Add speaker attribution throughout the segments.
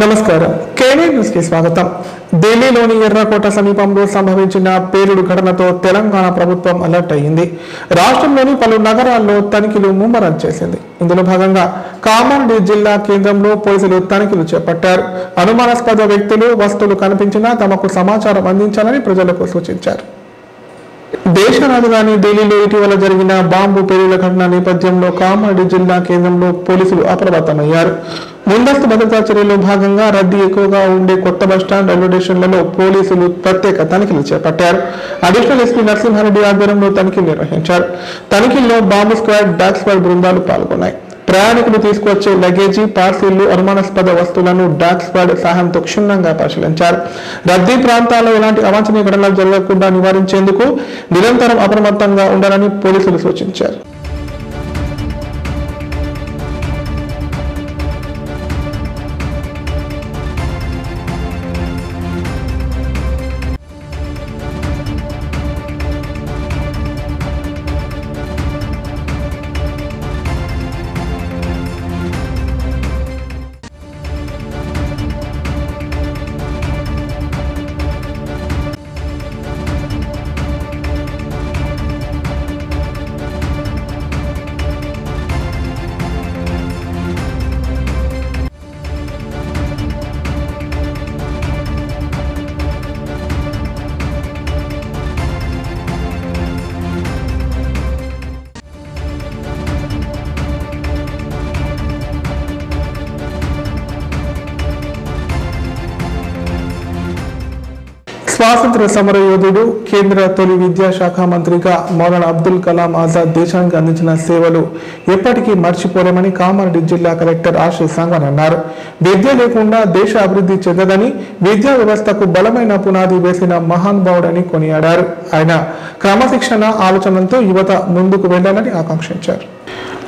Speaker 1: నమస్కారం. KV news కి స్వాగతం. ఢిల్లీలోని ఎర్రకోట సమీపంలో సంభవించిన పేలుడు ఘటనతో తెలంగాణ ప్రభుత్వం అలర్ట్ అయింది. రాష్ట్రంలోని పలు నగరాల్లో తనిఖీలు ముమ్మరం చేసింది. ఇందులో భాగంగా కామారెడ్డి జిల్లా కేంద్రంలో పోలీసులు తనిఖీలు చేపట్టారు. అనుమానాస్పద వ్యక్తులు, వస్తువులు కనిపించినా తమకు సమాచారం అందించాలని ప్రజలకు సూచించారు. దేశ రాజధాని ఢిల్లీలో ఇటీవల జరిగిన బాంబు పేలుళ్ల ఘటన నేపథ్యంలో కామారెడ్డి జిల్లా కేంద్రంలో పోలీసులు అప్రమత్తమయ్యారు. ముందస్తు భద్రతా చర్యల్లో భాగంగా రద్దీ ఎక్కువగా ఉండే కొత్త బస్టాండ్, రైల్వే స్టేషన్లలో పోలీసులు ప్రత్యేక తనిఖీలు చేపట్టారు. అడిషనల్ ఎస్పీ నరసింహారెడ్డి ఆధ్వర్యంలో తనిఖీలు నిర్వహించారు. తనిఖీల్లో బాంబు స్క్వాడ్, డాగ్ స్క్వాడ్ బృందాలు పాల్గొన్నాయి. ప్రయాణికులు తీసుకువచ్చే లగేజీ, పార్సిళ్లు, అనుమానాస్పద వస్తువులను డాగ్ స్క్వాడ్ సహాయంతో క్షుణ్ణంగా పరిశీలించారు. రద్దీ ప్రాంతాల్లో ఎలాంటి అవాంఛనీయ ఘటనలు జరగకుండా నివారించేందుకు నిరంతరం అప్రమత్తంగా ఉండాలని పోలీసులు సూచించారు. స్వాతంత్ర సమర యోధుడు, కేంద్ర తొలి విద్యాశాఖ మంత్రిగా మౌలానా అబ్దుల్ కలాం ఆజాద్ దేశానికి అందించిన సేవలు ఎప్పటికీ మర్చిపోలేమని కామారెడ్డి జిల్లా కలెక్టర్ ఆశీష్ సంఘన్ అన్నారు. విద్య లేకుండా దేశ అభివృద్ధి చెందదని, విద్యా వ్యవస్థకు బలమైన పునాది వేసిన మహానుభావుడని కొనియాడారు. ఆయన క్రమశిక్షణ, ఆలోచనలతో యువత ముందుకు వెళ్లాలని ఆకాంక్షించారు.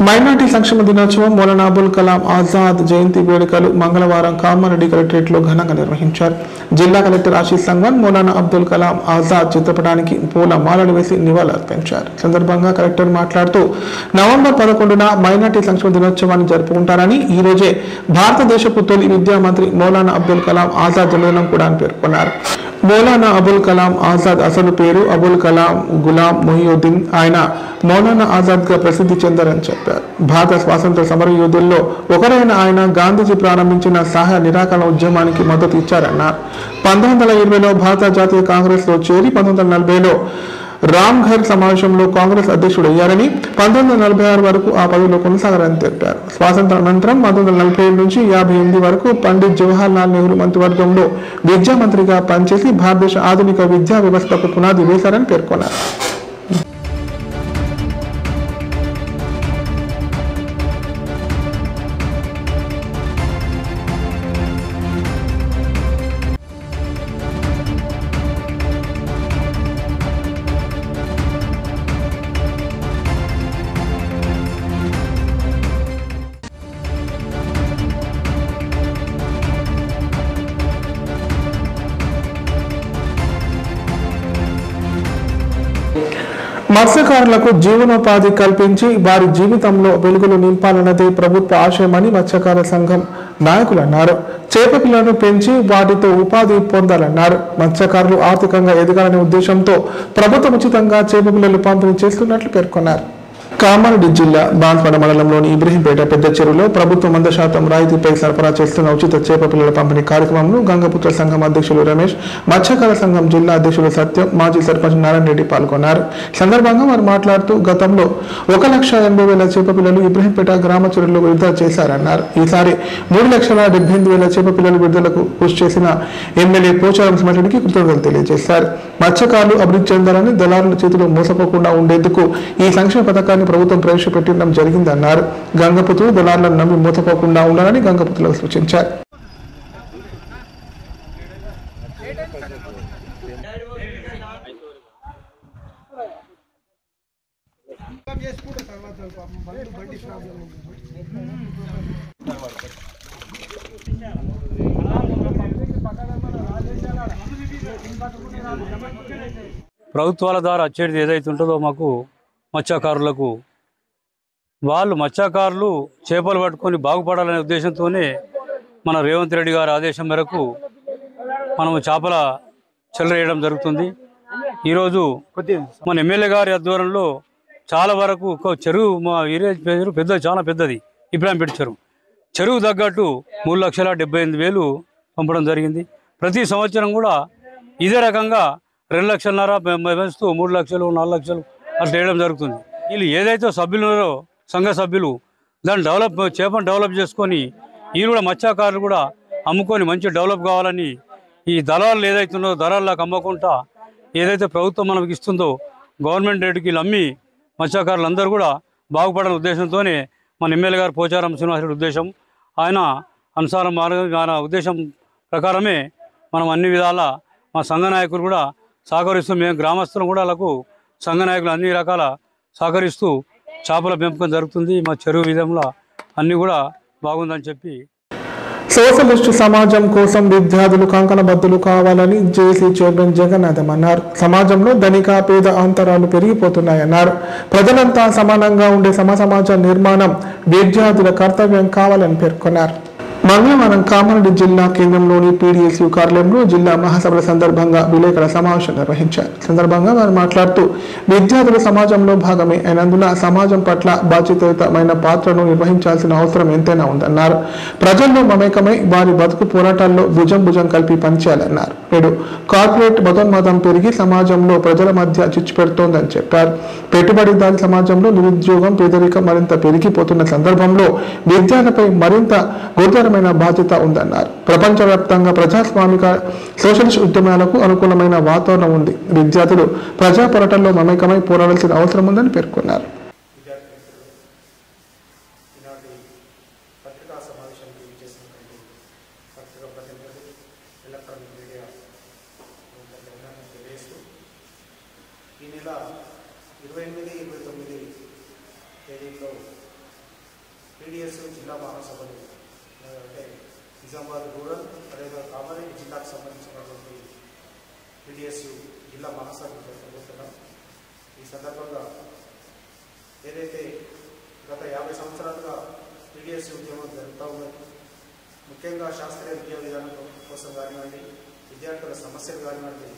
Speaker 1: మైనార్టీ సంక్షేమ దినోత్సవం, మౌలానా అబుల్ కలాం ఆజాద్ జయంతి వేడుకలు మంగళవారం కామారెడ్డి కలెక్టరేట్ లో ఘనంగా నిర్వహించారు. జిల్లా కలెక్టర్ ఆశీష్ సంఘన్ మౌలానా అబ్దుల్ కలాం ఆజాద్ చిత్రపటానికి పూల మాలలు వేసి నివాళులర్పించారు. సందర్భంగా కలెక్టర్ మాట్లాడుతూ నవంబర్ 11న మైనార్టీ సంక్షేమ దినోత్సవాన్ని జరుపుకుంటారని, ఈ రోజే భారతదేశపు తొలి విద్యా మంత్రి మౌలానా అబ్దుల్ కలాం ఆజాద్ జన్మదినం కూడా అని పేర్కొన్నారు. మౌలానా అబుల్ కలాం ఆజాద్ అసలు పేరు అబుల్ కలాం గులాం మొహియుద్దీన్. ఆయన మౌలానా ఆజాద్ గా ప్రసిద్ధి చెందారని చెప్పారు. భారత స్వాతంత్ర సమర యోధుల్లో ఒకరైన ఆయన గాంధీజీ ప్రారంభించిన సహాయ నిరాకరణ ఉద్యమానికి మద్దతు ఇచ్చారన్నారు. 1920లో భారత జాతీయ కాంగ్రెస్ లో చేరి 1940లో రామ్ఘర్ సమావేశంలో కాంగ్రెస్ అధ్యక్షుడయ్యారని, 1946 వరకు ఆ పదవిలో కొనసాగారని తెలిపారు. స్వాతంత్ర అనంతరం 1947 నుంచి 1958 వరకు పండిత్ జవహర్ లాల్ నెహ్రూ మంత్రివర్గంలో విద్యా మంత్రిగా పనిచేసి భారతదేశ ఆధునిక విద్యా వ్యవస్థకు పునాది వేశారని పేర్కొన్నారు. మత్స్యకారులకు జీవనోపాధి కల్పించి వారి జీవితంలో వెలుగులు నింపాలన్నదే ప్రభుత్వ ఆశయమని మత్స్యకార సంఘం నాయకులు అన్నారు. చేప పిల్లలను పెంచి వాటితో ఉపాధి పొందాలన్నారు. మత్స్యకారులు ఆర్థికంగా ఎదగాలనే ఉద్దేశంతో ప్రభుత్వం ఉచితంగా చేప పిల్లలు పంపిణీ చేస్తున్నట్లు పేర్కొన్నారు. కామారెడ్డి జిల్లా బాన్స్వాడ మండలంలోని ఇబ్రహీంపేట పెద్ద చెరువులో ప్రభుత్వం 100% రాయితీపై సరఫరా చేస్తున్న ఉచిత చేప పిల్లల పంపిణీ కార్యక్రమంలో గంగపుత్ర సంఘం అధ్యక్షులు రమేష్, మత్స్యకార సంఘం జిల్లా అధ్యక్షులు సత్యం, మాజీ సర్పంచ్ నారాయణ రెడ్డి పాల్గొన్నారు. సందర్భంగా వారు మాట్లాడుతూ గతంలో 1,80,000 చేప పిల్లలు ఇబ్రహీంపేట గ్రామ చెరువులో విడుదల చేశారన్నారు. ఈసారి 3,78,000 చేప పిల్లల విడుదలకు కృషి చేసిన ఎమ్మెల్యే పోచారం సింహారెడ్డికి కృతజ్ఞతలు తెలియజేశారు. మత్స్యకారులు అభివృద్ధి చెందాలని, దళారుల చేతిలో మోసపోకుండా ఉండేందుకు ఈ సంక్షేమ పథకాన్ని ప్రభుత్వం ప్రవేశపెట్టడం జరిగిందన్నారు. గంగపుత్రులు దళారులను నమ్మి మోసపోకుండా ఉండాలని గంగపుత్రులకు సూచించారు.
Speaker 2: ప్రభుత్వాల ద్వారా వచ్చేది ఏదైతే ఉంటుందో మాకు మత్స్యకారులకు వాళ్ళు మత్స్యకారులు చేపలు పట్టుకొని బాగుపడాలనే ఉద్దేశంతోనే మన రేవంత్ రెడ్డి గారి ఆదేశం మేరకు మనము చేపల చెలరేయడం జరుగుతుంది. ఈరోజు మన ఎమ్మెల్యే గారి ఆధ్వర్యంలో చాలా వరకు ఒక చెరువు మా ఏరియా పెద్ద చాలా పెద్దది ఇబ్రాహీంపేట చెరువు తగ్గట్టు 3,78,000 పంపడం జరిగింది. ప్రతి సంవత్సరం కూడా ఇదే రకంగా 2 లక్షలన్నర పెంచుతూ 3 లక్షలు 4 లక్షలు అట్లా వేయడం జరుగుతుంది. వీళ్ళు ఏదైతే సభ్యులు ఉన్నారో సంఘ సభ్యులు దాన్ని చేపను డెవలప్ చేసుకొని వీళ్ళు కూడా మత్స్యకారులు కూడా అమ్ముకొని మంచి డెవలప్ కావాలని ఈ దళాలు ఏదైతుందో దళాలకు అమ్మకుండా ఏదైతే ప్రభుత్వం మనకి ఇస్తుందో గవర్నమెంట్ రేటుకి వీళ్ళు అమ్మి మత్స్యకారులు అందరూ కూడా బాగుపడాలనే ఉద్దేశంతోనే మన ఎమ్మెల్యే గారు పోచారం శ్రీనివాసరెడ్డి ఉద్దేశం. ఆయన అనుసారం ఆయన ఉద్దేశం ప్రకారమే మనం అన్ని విధాల మా సంఘ నాయకులు కూడా సహకరిస్తూ మేము గ్రామస్తులు కూడా వాళ్ళకు సంఘ నాయకులు అన్ని రకాల సహకరిస్తూ చేపల పెంపకం జరుగుతుంది. మా చెరువు విధంలో అన్నీ కూడా బాగుందని చెప్పి
Speaker 1: సోషలిస్టు సమాజం కోసం విద్యార్థులు కంకణబద్దులు కావాలని జేసీ చైర్మన్ జగన్నాథం అన్నారు. సమాజంలో ధనిక పేద అంతరాలు పెరిగిపోతున్నాయన్నారు. ప్రజలంతా సమానంగా ఉండే సమాజ నిర్మాణం విద్యార్థుల కర్తవ్యం కావాలని పేర్కొన్నారు. మంగళవారం కామారెడ్డి జిల్లా కేంద్రంలోని పీడీఎస్యూ కార్యాలయంలో జిల్లా మహాసభల సందర్భంగా విలేకరుల సమావేశం నిర్వహించారు. సందర్భంగా వారు మాట్లాడుతూ విద్యార్థులు సమాజంలో భాగమే అయినందున సమాజం పట్ల బాధ్యతాయుతమైన పాత్రను నిర్వహించాల్సిన అవసరం ఎంతైనా ఉందన్నారు. ప్రజల్లో మమేకమై వారి బతుకు పోరాటాల్లో భుజం కలిపి పనిచేయాలన్నారు. నేడు కార్పొరేట్ మతోన్మాదం పెరిగి సమాజంలో ప్రజల మధ్య చిచ్చు పెడుతోందని చెప్పారు. పెట్టుబడిదారి సమాజంలో నిరుద్యోగం పేదరికం మరింత పెరిగిపోతున్న సందర్భంలో విద్యార్థులపై మరింత గురుతరమైన బాధ్యత ఉందన్నారు. ప్రపంచవ్యాప్తంగా ప్రజాస్వామిక సోషలిస్ట్ ఉద్యమాలకు అనుకూలమైన వాతావరణం ఉంది. విద్యార్థులు ప్రజా పోరాటంలో మమేకమై పోరాడాల్సిన అవసరం ఉందని పేర్కొన్నారు.
Speaker 3: ఈ నెల 28-29 తేదీల్లో పీడీఎస్ జిల్లా మహాసభలు అంటే నిజామాబాద్ రూరల్ అదేవిధంగా కామారెడ్డి జిల్లాకు సంబంధించినటువంటి పీడీఎస్ జిల్లా మహాసభలు జరుపుకుంటున్నాం. ఈ సందర్భంగా ఏదైతే గత 50 సంవత్సరాలుగా పీడీఎస్ ఉద్యమం జరుగుతూ ఉన్నది, ముఖ్యంగా శాస్త్రీయ విద్యా విధానం కోసం కానివ్వండి, విద్యార్థుల సమస్యలు కానివ్వండి,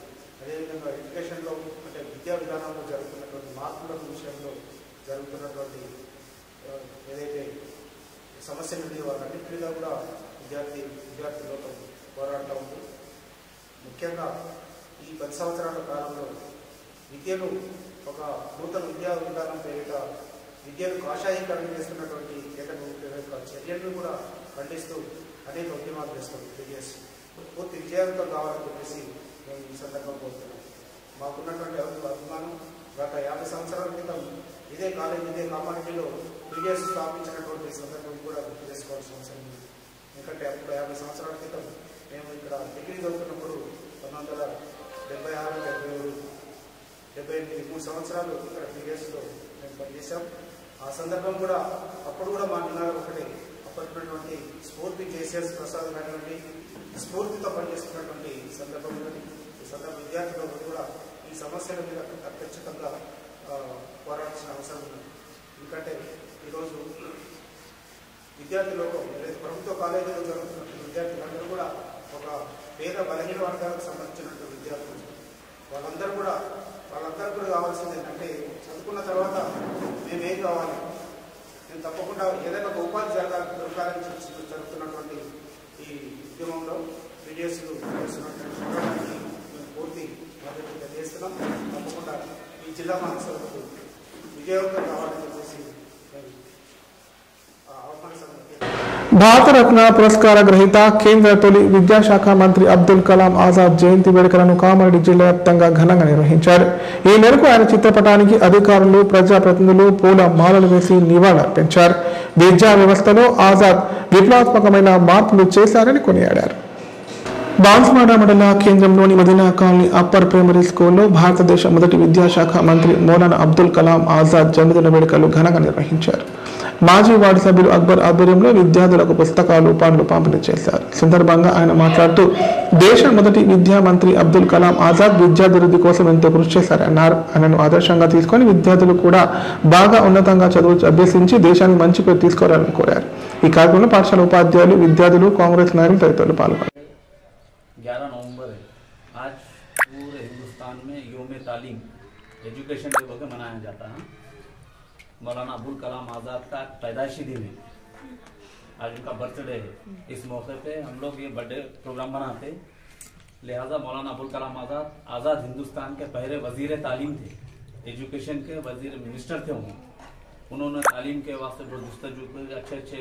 Speaker 3: అదేవిధంగా ఎడ్యుకేషన్లో అంటే విద్యా విధానంలో జరుగుతున్నటువంటి మార్పుల విషయంలో జరుగుతున్నటువంటి ఏదైతే సమస్యలు ఉన్నాయో వాటన్నింటిగా కూడా విద్యార్థులతో పోరాడుతూ ఉంది. ముఖ్యంగా ఈ 10 సంవత్సరాల కాలంలో విద్యను ఒక నూతన విద్యా విధానం పేరిట విద్యను కాషాయీకరణ చేస్తున్నటువంటి చర్యలను కూడా ఖండిస్తూ అనేక ఉద్యమాలు చేస్తుంది. పీడీఎస్ పూర్తి విజయవంతం కావాలని చెప్పేసి మేము ఈ సందర్భం కోరుతున్నాం. మాకున్నటువంటి అభిమానం గత 50 సంవత్సరాల క్రితం ఇదే కామారెడ్డిలో పీడీఎస్ స్థాపించినటువంటి సందర్భం కూడా గుర్తు చేసుకోవాల్సిన అవసరం ఉంది. ఎందుకంటే అప్పుడు 50 సంవత్సరాల క్రితం మేము ఇక్కడ డిగ్రీ చదువుతున్నప్పుడు 1976, 77, 3 సంవత్సరాలు ఇక్కడ పీడీఎస్లో మేము పనిచేసాం. ఆ సందర్భం కూడా అప్పుడు కూడా మా నినాదం ఒకటే, అప్పటినటువంటి స్ఫూర్తి జేసీఎస్ ప్రసాద్ కానివ్వండి, స్ఫూర్తితో పనిచేస్తున్నటువంటి సందర్భం ఉన్నది. ఈ సందర్భ విద్యార్థులకు కూడా ఈ సమస్యల మీద ఖచ్చితంగా పోరాడాల్సిన అవసరం ఉన్నది. ఎందుకంటే ఈరోజు విద్యార్థులకు ప్రభుత్వ కాలేజీలో జరుగుతున్న విద్యార్థులందరూ కూడా ఒక పేద బలహీన వర్గాలకు సంబంధించినటువంటి విద్యార్థులు. వాళ్ళందరూ కూడా కావాల్సింది ఏంటంటే చదువుకున్న తర్వాత మేమేం కావాలి, నేను తప్పకుండా ఏదైనా ఒక ఉపాధి దొరకాలని జరుగుతున్నటువంటి ఈ ఉద్యమంలో పీడీఎస్లు చేస్తున్నటువంటి మేము పూర్తి మద్దతు తెలియజేస్తున్నాం. తప్పకుండా ఈ జిల్లా మహాసభకు విజయవంతం కావాలని చెప్పేసి
Speaker 1: భారతరత్న పురస్కార గ్రహీత కేంద్ర తొలి విద్యాశాఖ మంత్రి అబ్దుల్ కలాం ఆజాద్ జయంతి వేడుకలను కామారెడ్డి జిల్లా వ్యాప్తంగా ఘనంగా నిర్వహించారు. ఈ మేరకు ఆయన చిత్రపటానికి అధికారులు ప్రజాప్రతినిధులు పూల మాలలు వేసి నివాళులర్పించారు. విద్యా వ్యవస్థలో ఆజాద్ విప్లవాత్మకమైన మార్పులు చేశారని కొనియాడారు. బాన్స్వాడ మండల కేంద్రంలోని మదీనా కాలనీ అప్పర్ ప్రైమరీ స్కూల్లో భారతదేశ మొదటి విద్యాశాఖ మంత్రి మౌలానా అబ్దుల్ కలాం ఆజాద్ జన్మదిన వేడుకలు ఘనంగా నిర్వహించారు. మాజీ వార్డు సభ్యులు అక్బర్ ఆధ్వర్యంలో విద్యార్థులకు పుస్తకాలు పండ్లు పంపిణీ చేశారు. సందర్భంగా ఆయన మాట్లాడుతూ దేశ మొదటి విద్యా మంత్రి అబ్దుల్ కలాం ఆజాద్ విద్యాభివృద్ధి కోసం ఎంతో కృషి చేశారన్నారు. ఆయనను ఆదర్శంగా తీసుకొని విద్యార్థులు కూడా బాగా ఉన్నతంగా చదువు అభ్యసించి దేశానికి మంచి పేరు తీసుకోవాలని కోరారు. ఈ కార్యక్రమంలో పాఠశాల ఉపాధ్యాయులు, విద్యార్థులు, కాంగ్రెస్ నాయకులు తదితరులు పాల్గొన్నారు.
Speaker 4: 11 नवंबर है। आज पूरे हिंदुस्तान में योम तालीम एजुकेशन डे होकर मनाया जाता है। मौलाना अबुल कलाम आज़ाद का पैदाइशी दिन है, आज उनका बर्थडे है। इस मौके पे हम लोग ये बर्थडे प्रोग्राम बनाते, लिहाजा मौलाना अबुल कलाम आज़ाद हिंदुस्तान के पहले वजीर तालीम थे, एजुकेशन के वजीर मिनिस्टर थे। उन्होंने तालीम के वास्ते बहुत जस्तजू अच्छे अच्छे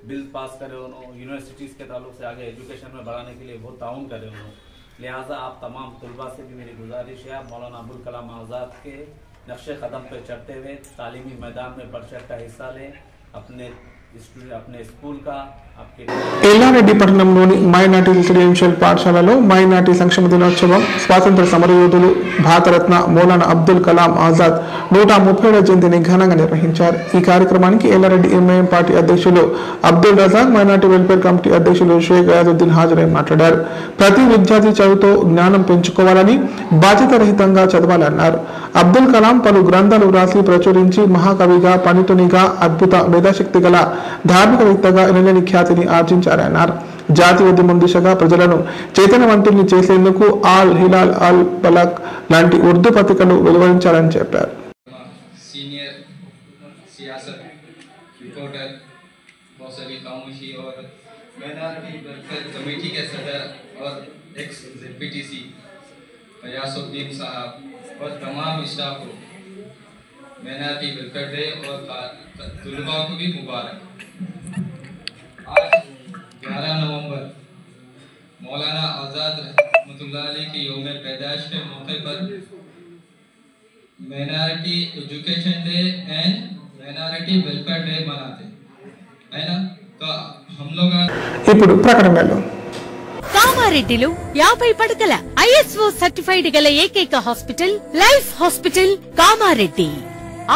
Speaker 4: बिल पास करे, उन्होंने यूनिवर्सिटीज़ के ताल्लुक से आगे एजुकेशन में बढ़ाने के लिए बहुत ताउन करे उन्होंने। लिहाजा आप तमाम तलबा से भी मेरी गुजारिश है, आप मौलाना अबुल कलाम आज़ाद के नक्शे कदम पे चढ़ते हुए तालीमी मैदान में बढ़ चढ़ का हिस्सा लें, अपने स्कूल का आपके
Speaker 1: ఎల్లారెడ్డి పట్టణంలోని మైనార్టీ రెసిడెన్షియల్ పాఠశాలలో మైనార్టీ సంక్షేమ దినోత్సవం, స్వాతంత్ర సమరయోధులు భారతరత్న మౌలానా అబ్దుల్ కలాం ఆజాద్ 137వ జయంతిని ఘనంగా నిర్వహించారు. ఈ కార్యక్రమానికి ఎల్లారెడ్డి ఎంఐఎం పార్టీ అధ్యక్షులు Abdul Razak, minority welfare committee అధ్యక్షులు షేక్ అయాదుద్దీన్ హాజరై మాట్లాడారు. ప్రతి విద్యార్థి చదువుతో జ్ఞానం పెంచుకోవాలని, బాధ్యత రహితంగా చదవాలన్నారు. అబ్దుల్ కలాం పలు గ్రంథాలు వ్రాసి ప్రచురించి మహాకవిగా, పండితునిగా, అద్భుత మేధాశక్తి గల ధార్మికవేత్తగా ఎనలేని ఖ్యాతిని ఆర్జించారన్నారు. జాతీయ ఉద్యమం దిశగా ప్రజలను చైతన్యవంతుల్ని చేసేందుకు ఆల్ హిలాల్, ఆల్ బలక్ లాంటి ఉర్దూ పత్రికలు వెలువరించాలని చెప్పారు.
Speaker 5: सीनियर सियासत रिपोर्टर मौसली खामोशी और माइनॉरिटी वेलफेयर कमेटी के सदर और एक्स ZPTC फयासुद्दीन साहब और तमाम स्टाफ को माइनॉरिटी वेलफेयर डे और तलबा को भी मुबारक। आज 11 नवंबर मौलाना आज़ाद रहमतुल्लाह अलैह की यौम पैदाइश के मौके पर minority education day and minority welfare day मनाते है ना। तो हम लोग
Speaker 1: ఇప్పుడు ప్రకటనలు.
Speaker 6: కామారెడ్డిలో 50 పడకల ISO సర్టిఫైడ్ గల ఏకైక hospital life hospital Kamareddy.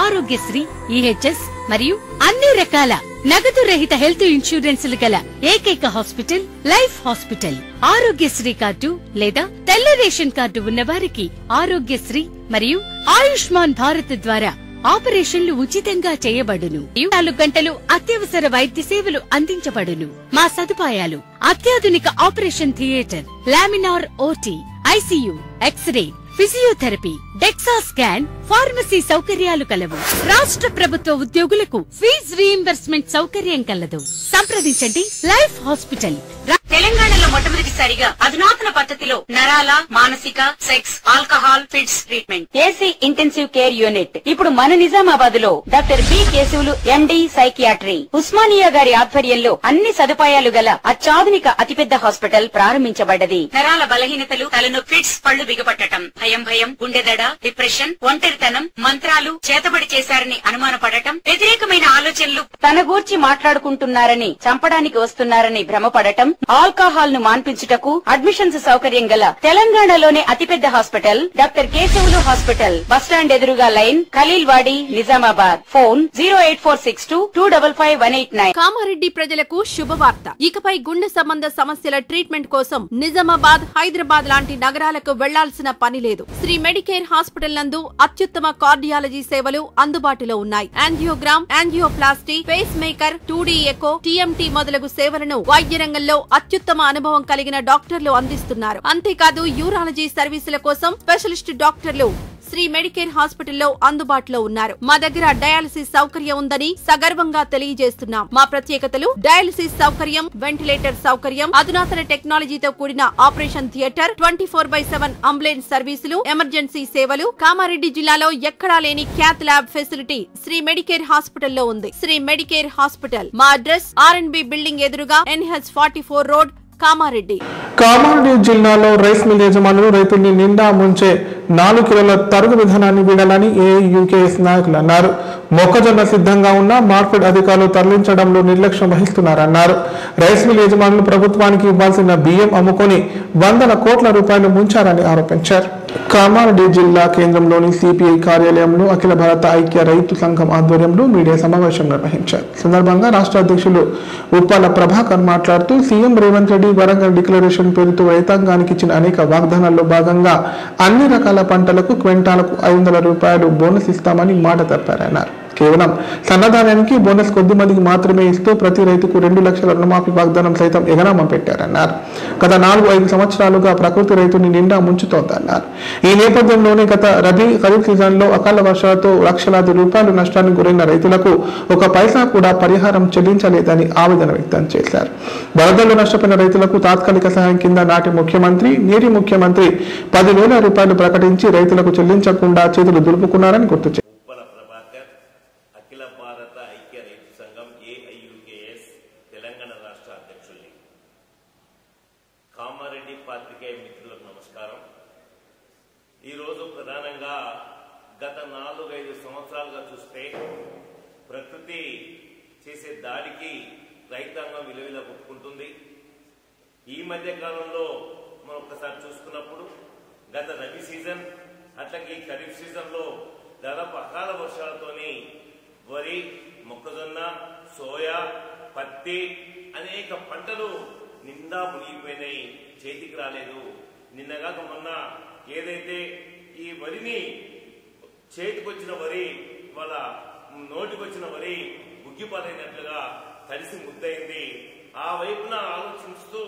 Speaker 6: Aarogyasri, EHS మరియు అన్ని రకాల నగదు రహిత హెల్త్ ఇన్సూరెన్సులు గల ఏకైక hospital life hospital. Aarogyasri card లేదా తెల్ల రేషన్ కార్డు ఉన్నవారికి ఆరోగ్యశ్రీ మరియు ఆయుష్మాన్ భారత్ ద్వారా ఆపరేషన్లు ఉచితంగా చేయబడును. 24 గంటలు అత్యవసర వైద్య సేవలు అందించబడును. మా సదుపాయాలు: అత్యాధునిక operation theatre, laminar OT, ICU, x ray, physiotherapy, DEXA scan, pharmacy సౌకర్యాలు కలవు. రాష్ట్ర ప్రభుత్వ ఉద్యోగులకు ఫీజు రీయింబర్స్మెంట్ సౌకర్యం కలదు. సంప్రదించండి లైఫ్ హాస్పిటల్. తెలంగాణలో మొట్టమొదటిసారిగా అధునాతన పద్ధతిలో నరాల, మానసిక, sex, alcohol, fits treatment, AC intensive care unit ఇప్పుడు మన నిజామాబాద్ లో doctor B Keshavulu MD psychiatry, Osmania గారి ఆధ్వర్యంలో అన్ని సదుపాయాలు గల అత్యాధునిక అతిపెద్ద హాస్పిటల్ ప్రారంభించబడ్డది. నరాల బలహీనతలు, తలనొప్పి, ఫిట్స్, పళ్లు బిగపట్టడం, భయం, గుండెదడ, డిప్రెషన్, ఒంటరితనం, మంత్రాలు చేతబడి చేశారని అనుమానపడటం, వ్యతిరేకమైన ఆలోచనలు, తన గూర్చి మాట్లాడుకుంటున్నారని, చంపడానికి వస్తున్నారని భ్రమపడటం, ఆల్కహాల్ ను మాన్పించుటకు అడ్మిషన్స్ సౌకర్యం గల తెలంగాణలోనే అతిపెద్ద hospital doctor Keshavulu hospital, bus stand ఎదురుగా లైన్, ఖలీల్వాడి, నిజామాబాద్. ఫోన్ 08462255189.
Speaker 7: కామారెడ్డి ప్రజలకు శుభవార్త. ఇకపై గుండె సంబంధ సమస్యల ట్రీట్మెంట్ కోసం నిజామాబాద్, హైదరాబాద్ లాంటి నగరాలకు వెళ్లాల్సిన పని లేదు. శ్రీ మెడికేర్ హాస్పిటల్ నందు అత్యుత్తమ కార్డియాలజీ సేవలు అందుబాటులో ఉన్నాయి. Angiogram, angioplasty, pacemaker, 2D echo, TMT మొదలగు సేవలను వైద్య రంగంలో అత్యుత్తమ అనుభవం కలిగిన డాక్టర్లు అందిస్తున్నారు. అంతేకాదు యూరాలజీ సర్వీసుల కోసం స్పెషలిస్ట్ డాక్టర్లు శ్రీ మెడికేర్ హాస్పిటల్లో అందుబాటులో ఉన్నారు. మా దగ్గర డయాలసిస్ సౌకర్యం ఉందని సగర్వంగా తెలియజేస్తున్నాం. మా ప్రత్యేకతలు: డయాలసిస్ సౌకర్యం, వెంటిలేటర్ సౌకర్యం, అధునాతన టెక్నాలజీతో కూడిన operation theatre, 24/7 ambulance services, emergency సేవలు. కామారెడ్డి జిల్లాలో ఎక్కడా లేని cath lab facility Shri Medicare హాస్పిటల్లో ఉంది. Shri Medicare hospital. మా అడ్రస్ RNB బిల్డింగ్ ఎదురుగా NH44 రోడ్, కామారెడ్డి.
Speaker 1: కామారెడ్డి జిల్లాలో రైస్ మిల్ యజమానులు రైతుల్ని నిండా ముంచే 4 కిలోల తరుగు విధానాన్ని వీడాలని AUKS నాయకులు అన్నారు. మొక్కజొన్న సిద్ధంగా ఉన్న మార్కెట్ అధికారులు తరలించడంలో నిర్లక్ష్యం వహిస్తున్నారన్నారు. రైస్ మిల్ యజమానులు ప్రభుత్వానికి ఇవ్వాల్సిన బియ్యం అమ్ముకొని వందల కోట్ల రూపాయలు ముంచారని ఆరోపించారు. కామారెడ్డి జిల్లా కేంద్రంలోని CPI కార్యాలయంలో అఖిల భారత ఐక్య రైతు సంఘం ఆధ్వర్యంలో మీడియా సమావేశం నిర్వహించారు. సందర్భంగా రాష్ట్ర అధ్యక్షులు ఉప్పాల ప్రభాకర్ మాట్లాడుతూ సీఎం రేవంత్ రెడ్డి వరంగల్ డిక్లరేషన్ పేరుతో రైతాంగానికి ఇచ్చిన అనేక వాగ్దానాల్లో భాగంగా అన్ని రకాల పంటలకు క్వింటాలకు 500 రూపాయలు బోనస్ ఇస్తామని మాట తప్పారన్నారు. కేవలం సన్నధాన్యానికి బోనస్ కొద్ది మందికి మాత్రమే ఇస్తూ ప్రతి రైతుకు 2 లక్షల రుణమాఫీ వాగ్దానం సైతం ఎగనామం పెట్టారన్నారు. గత 4-5 సంవత్సరాలుగా ప్రకృతి రైతుని నిండా ముంచుతోందన్నారు. ఈ నేపథ్యంలోనే గత రబీ ఖరీఫ్ సీజన్లో అకాల వర్షాలతో లక్షలాది రూపాయలు నష్టానికి గురైన రైతులకు ఒక పైసా కూడా పరిహారం చెల్లించలేదని ఆవేదన వ్యక్తం చేశారు. వరదల్లో నష్టపోయిన రైతులకు తాత్కాలిక సహాయం కింద నాటి ముఖ్యమంత్రి నేటి ముఖ్యమంత్రి 10,000 రూపాయలు ప్రకటించి రైతులకు చెల్లించకుండా చేతులు దులుపుకున్నారని గుర్తు చేశారు.
Speaker 8: అఖిల భారత ఐక్య రైతు సంఘం AIUKS తెలంగాణ రాష్ట్ర అధ్యక్షుల్ని. కామారెడ్డి పాత్రికేయ మిత్రులకు నమస్కారం. ఈరోజు ప్రధానంగా గత 4-5 సంవత్సరాలుగా చూస్తే ప్రకృతి చేసే దాడికి రైతాంగం విలువల కొట్టుకుంటుంది. ఈ మధ్య కాలంలో మనం ఒక్కసారి చూసుకున్నప్పుడు గత రబీ సీజన్ అట్లాగే ఖరీఫ్ సీజన్లో దాదాపు అకాల వర్షాలతోని వరి, మొక్కజొన్న, సోయా, పత్తి అనేక పంటలు నిండా మునిగిపోయినాయి, చేతికి రాలేదు. నిన్నగాక మొన్న ఏదైతే ఈ వరిని చేతికొచ్చిన వరి వాళ్ళ నోటికొచ్చిన వరి బుగ్గిపాలైనట్లుగా తడిసి ముద్దయింది. ఆ వైపున ఆలోచిస్తూ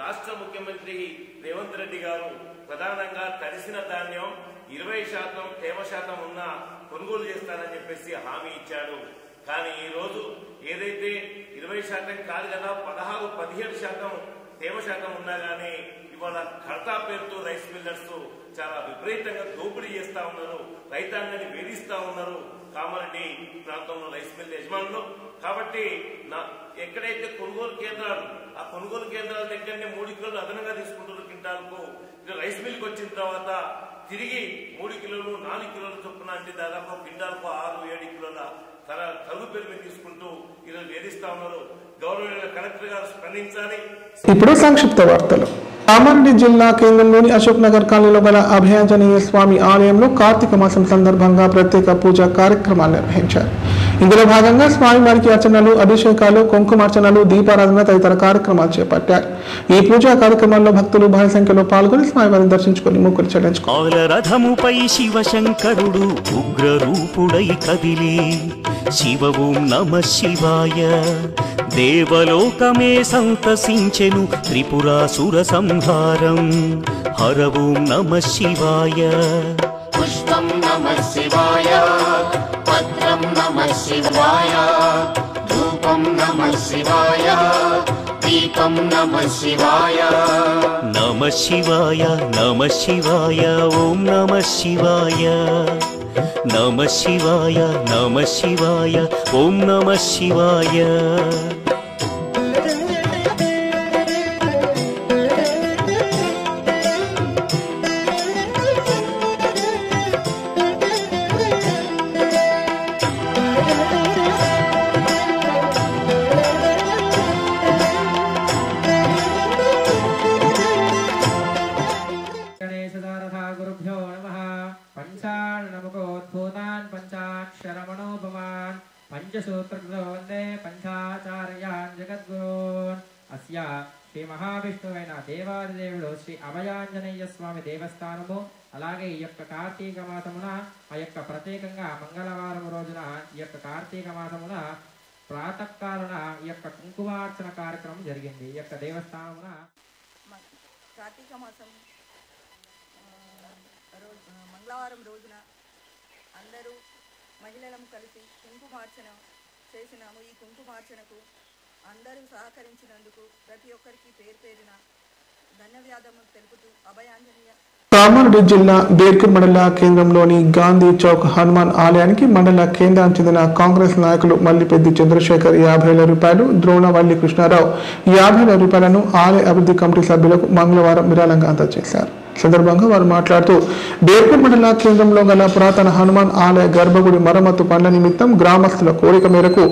Speaker 8: రాష్ట్ర ముఖ్యమంత్రి రేవంత్ రెడ్డి గారు ప్రధానంగా తడిసిన ధాన్యం 20% తేమ శాతం ఉన్న కొనుగోలు చేస్తానని చెప్పేసి హామీ ఇచ్చాడు. కానీ ఈ రోజు ఏదైతే 20% కాదు కదా 16-17% తేమ శాతం ఉన్నా గానీ ఇవాళ ఖర్తా పేరుతో రైస్ మిల్లర్స్ చాలా విపరీతంగా దోపిడీ చేస్తా ఉన్నారు, రైతాంగాన్ని వేధిస్తా ఉన్నారు కామారెడ్డి ప్రాంతంలో రైస్ మిల్ యజమానులు. కాబట్టి ఎక్కడైతే కొనుగోలు కేంద్రాలు ఆ కొనుగోలు కేంద్రాల దగ్గరనే 3 కిలోలు అదనంగా తీసుకుంటున్నారు క్వింటాల్కు. రైస్ మిల్కి వచ్చిన తర్వాత తిరిగి 3 కిలోలు 4 కిలోల చొప్పున అంటే దాదాపు క్వింటాల్కు 6-7 కిలోల తరుగు పేరు మీద తీసుకుంటూ ఈరోజు వేధిస్తా ఉన్నారు. గౌరవ కలెక్టర్ గారు స్పందించాలి.
Speaker 1: ఇప్పుడు సంక్షిప్త వార్తలు. కామారెడ్డి జిల్లా కేంద్రంలోని అశోక్ నగర్ కాలనీలో గల అభయాంజనేయ స్వామి ఆలయంలో కార్తీక మాసం సందర్భంగా ప్రత్యేక పూజా కార్యక్రమాలు నిర్వహించారు. ఇందులో భాగంగా స్వామివారికి అర్చనలు, అభిషేకాలు, కుంకుమార్చనలు, దీపారాధన తదితర కార్యక్రమాలు చేపట్టారు. ఈ పూజా కార్యక్రమాల్లో భక్తులు భారీ సంఖ్యలో పాల్గొని స్వామివారిని దర్శించుకుని మొక్కులు చెల్లించుకున్నారు.
Speaker 9: రథముపై శివశంకరుడు ఉగ్ర రూపుడై కదిలి శివ ఓం నమః శివాయ దేవలోకమే సంతసించెను త్రిపురాసుర సంహారం హర ఓం నమః శివాయ.
Speaker 10: పుష్పం నమః శివాయ, పత్రం నమః శివాయ, ధూపం నమః శివాయ, దీపం నమః శివాయ.
Speaker 9: నమః శివాయ నమః శివాయ ఓం నమః శివాయ. నమః శివాయ నమః శివాయ ఓం నమః శివాయ.
Speaker 11: పంచసూత్రకృతో వందే పంచాచార్యాన్ జగద్గురోన్. అస్య శ్రీ మహావిష్ణువైన దేవాదిదేవుడు శ్రీ అభయాంజనేయ స్వామి దేవస్థానము అలాగే ఈ యొక్క కార్తీక మాసమున ఆ యొక్క ప్రత్యేకంగా మంగళవారం రోజున ఈ యొక్క కార్తీక మాసమున ప్రాతకాలన ఈ యొక్క కుంకుమార్చన కార్యక్రమం జరిగింది. ఈ యొక్క దేవస్థానమున
Speaker 12: కార్తీక మాసం మంగళవారం రోజున అందరూ మహిళలను కలిసి కుంకుమార్చన చేసినాము. ఈ కుంకుమార్చనకు అందరూ సహకరించినందుకు ప్రతి ఒక్కరికి పేరు పేరున ధన్యవాదములు తెలుపుతూ అభయాంజనేయ.
Speaker 1: కామారెడ్డి జిల్లా బేర్కూర్ మండల కేంద్రంలోని గాంధీ చౌక్ హనుమాన్ ఆలయానికి మండల కేంద్రానికి చెందిన కాంగ్రెస్ నాయకులు మల్లిపెద్ది చంద్రశేఖర్ 50,000 రూపాయలు, ద్రోణవల్లి కృష్ణారావు 50,000 రూపాయలను ఆలయ అభివృద్ధి కమిటీ సభ్యులకు మంగళవారం విరాళంగా అందజేశారు. సందర్భంగా వారు మాట్లాడుతూ బేర్కూర్ మండల కేంద్రంలో గల పురాతన హనుమాన్ ఆలయ గర్భగుడి మరమ్మతు పనుల నిమిత్తం గ్రామస్తుల కోరిక మేరకు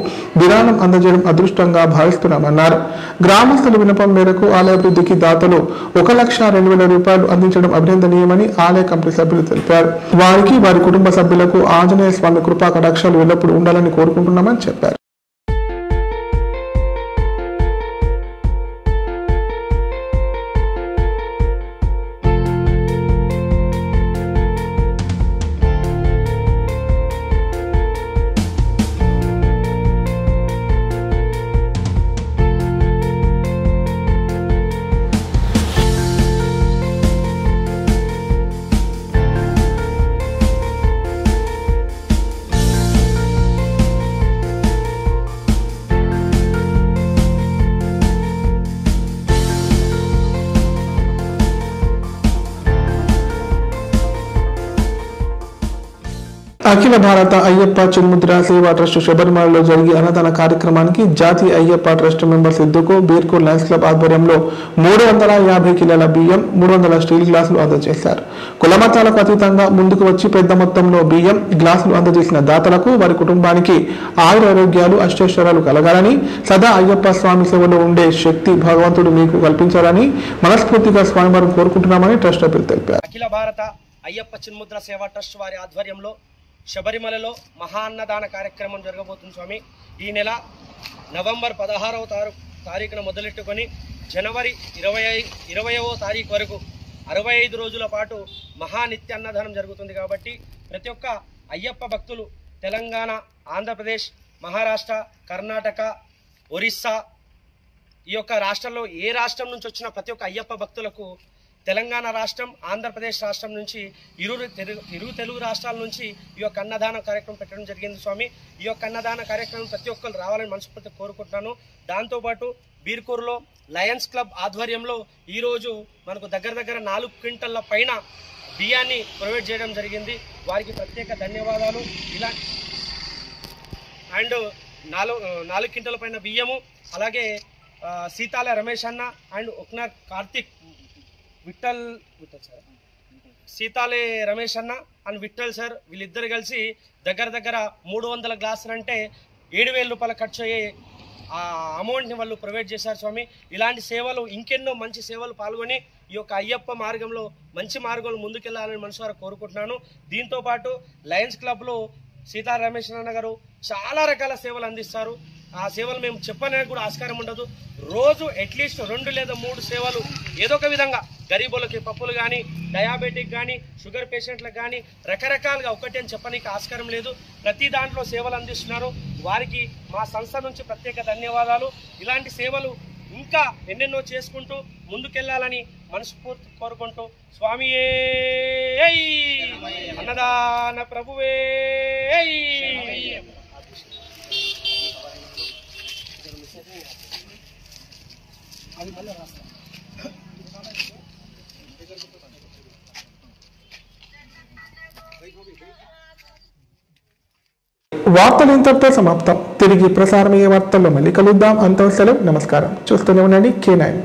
Speaker 1: విరాళం అందజేయడం అదృష్టంగా భావిస్తున్నామన్నారు. గ్రామస్తుల విన్నపం మేరకు ఆలయ అభివృద్ధికి దాతలు 1,02,000 రూపాయలు అందించడం అభినందనీయమని ఆలయ కమిటీ సభ్యులు తెలిపారు. వారికి వారి కుటుంబ సభ్యులకు ఆంజనేయ స్వామి కృపా కటాక్షాలు ఎల్లప్పుడూ ఉండాలని కోరుకుంటున్నామని చెప్పారు. అఖిల భారత అయ్యప్ప చిన్ముద్ర సేవా ట్రస్ట్ శబరిమలలో జరిగే అన్నదాన కార్యక్రమానికి జాతీయ అయ్యప్ప ట్రస్ట్ మెంబర్ సిద్ధుకు బీర్కూర్ లయన్స్ క్లబ్ ఆధ్వర్యంలో 350 కిలోల బియ్యం 300 స్టీల్ గ్లాసులు అందజేశారు. కులమతాలకు అతీతంగా ముందుకు వచ్చి పెద్ద మొత్తంలో బియ్యం గ్లాసులు అందజేసిన దాతలకు వారి కుటుంబానికి ఆయురారోగ్యాలు అష్టైశ్వర్యాలు కలగాలని, సదా అయ్యప్ప స్వామి సేవలో ఉండే శక్తి భగవంతుడు మీకు కల్పించాలని మనస్ఫూర్తిగా స్వామివారిని కోరుకుంటున్నామని ట్రస్ట్ సభ్యులు తెలిపారు.
Speaker 13: అఖిల భారత అయ్యప్ప చిన్ముద్ర సేవా ట్రస్ట్ వారి ఆధ్వర్యంలో శబరిమలలో మహా అన్నదాన కార్యక్రమం జరగబోతుంది స్వామి. ఈ నెల నవంబర్ 16వ తారీఖున మొదలెట్టుకొని జనవరి 20వ తారీఖు వరకు 65 రోజుల పాటు మహా నిత్య అన్నదానం జరుగుతుంది. కాబట్టి ప్రతి ఒక్క అయ్యప్ప భక్తులు తెలంగాణ, ఆంధ్రప్రదేశ్, మహారాష్ట్ర, కర్ణాటక, ఒరిస్సా ఈ యొక్క రాష్ట్రంలో ఏ రాష్ట్రం నుంచి వచ్చిన ప్రతి ఒక్క అయ్యప్ప భక్తులకు తెలంగాణ రాష్ట్రం, ఆంధ్రప్రదేశ్ రాష్ట్రం నుంచి ఇరు తెలుగు రాష్ట్రాల నుంచి ఈ యొక్క అన్నదాన కార్యక్రమం పెట్టడం జరిగింది స్వామి. ఈ యొక్క అన్నదాన కార్యక్రమం ప్రతి ఒక్కరు రావాలని మనస్ఫూర్తిగా కోరుకుంటున్నాను. దాంతోపాటు బీర్కూర్లో లయన్స్ క్లబ్ ఆధ్వర్యంలో ఈరోజు మనకు దగ్గర 4 క్వింటల్ల పైన బియ్యాన్ని ప్రొవైడ్ చేయడం జరిగింది. వారికి ప్రత్యేక ధన్యవాదాలు. ఇలా అండ్ 4 క్వింటల పైన బియ్యము, అలాగే సీతాల రమేష్ అన్న అండ్ ఉక్నర్ కార్తిక్ విఠల్ సార్, సీతాలే రమేష్ అన్న అండ్ విఠల్ సార్ వీళ్ళిద్దరు కలిసి దగ్గర 300 గ్లాసులు అంటే 7,000 రూపాయలు ఖర్చు అయ్యే ఆ అమౌంట్ని వాళ్ళు ప్రొవైడ్ చేశారు స్వామి. ఇలాంటి సేవలు ఇంకెన్నో మంచి సేవలు పాల్గొని ఈ యొక్క అయ్యప్ప మార్గంలో మంచి మార్గంలో ముందుకెళ్లాలని మనసారా కోరుకుంటున్నాను. దీంతోపాటు లయన్స్ క్లబ్లో సీతా రమేష్ అన్న గారు చాలా రకాల సేవలు అందిస్తారు. ఆ సేవలు మేము చెప్పడానికి కూడా ఆస్కారం ఉండదు. రోజు అట్లీస్ట్ 2 లేదా 3 సేవలు ఏదో ఒక విధంగా గరీబులకి పప్పులు కానీ, డయాబెటిక్ కానీ, షుగర్ పేషెంట్లకు కానీ రకరకాలుగా ఒకటి అని చెప్పడానికి ఆస్కారం లేదు. ప్రతి దాంట్లో సేవలు అందిస్తున్నారు. వారికి మా సంస్థ నుంచి ప్రత్యేక ధన్యవాదాలు. ఇలాంటి సేవలు ఇంకా ఎన్నెన్నో చేసుకుంటూ ముందుకెళ్లాలని మనస్ఫూర్తి కోరుకుంటూ స్వామియే అన్నదాన ప్రభువే
Speaker 1: వార్తలు ఇంతటితో సమాప్తం. తిరిగి ప్రసారమయ్యే వార్తల్లో మళ్ళీ కలుద్దాం. అంతవరకు సెలవు. నమస్కారం. చూస్తూనే ఉండండి K9.